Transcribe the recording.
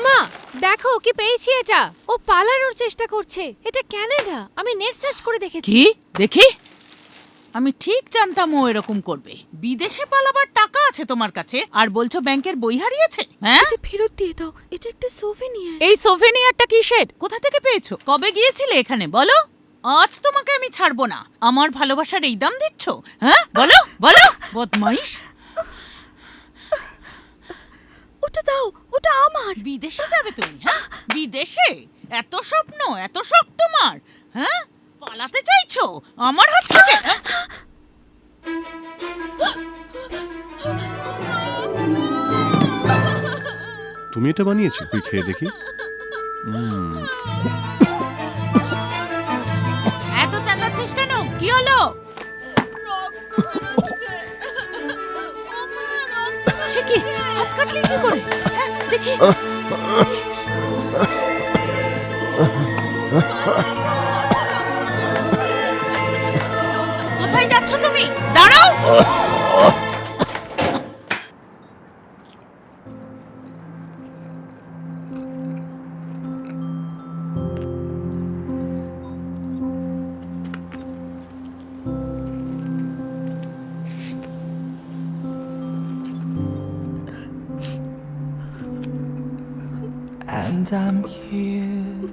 ওমা, দেখো কি পেয়েছি এটা। ও পালানোর চেষ্টা করছে। এটা কানাডা, আমি নেট সার্চ করে দেখেছি। কি দেখি? আমি ঠিক জানতাম ও এরকম করবে। বিদেশে পালাবার টাকা আছে তোমার কাছে, আর বলছো ব্যাংকের বই হারিয়েছে? হ্যাঁ, এটা ফেরত দিয়ে দাও, এটা একটা সোভেনিয়ার। এই সোভেনিয়ারটা কিসের? কোথা থেকে পেয়েছো? কবে গিয়েছিলে এখানে বলো? আজ তোমাকে আমি ছাড়বো না। আমার ভালোবাসার এই দাম দিচ্ছ? হ্যাঁ বলো বলো, বদমাইশ। ওটা দাও, ওটা আমার। বিদেশে যাবে তুমি? হ্যাঁ, বিদেশে? এত স্বপ্ন, এত শখ তোমার? হ্যাঁ, পালাতে চাইছো আমার হাত থেকে? তুমি এটা বানিয়েছো? তুই খেয়ে দেখি। এত চেঁচাচ্ছিস কেন? কি হলো? সে কি? হাত কাটলি কি করে? হ্যাঁ, দেখি। কোথায় যাচ্ছ তুমি? দাঁড়াও। And I'm here